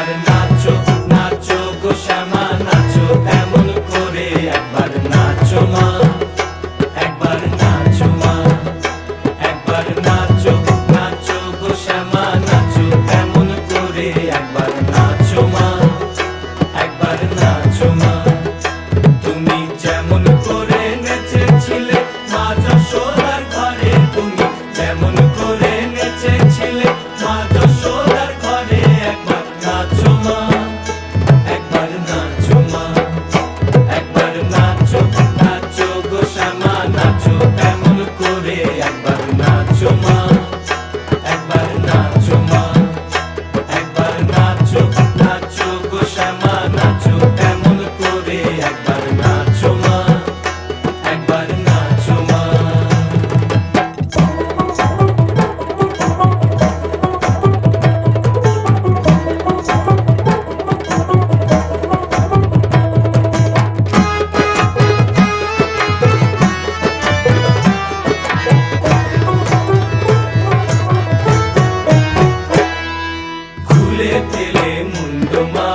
একবার নাচো নাচো গো শ্যামা নাচো এমন করে একবার নাচো মা একবার নাচো মা একবার নাচো নাচো গো শ্যামা নাচো এমন করে একবার নাচো মা একবার নাচো মা তুমি যেমন করে নেচেছিলে মা যশোদার ঘরে তুমি যেমন করে নেচেছিলে মা যশোদার ঘরে একবার নাচো মা একবার নাচো মা একবার নাচো নাচো গো শ্যামা নাচো এমন করে একবার নাচো মা একবার নাচো মা একবার নাচো নাচো গো শ্যামা নাচো এমন করে একবার নাচো মা একবার নাচো মা খুলে ফেলে মুন্ড মা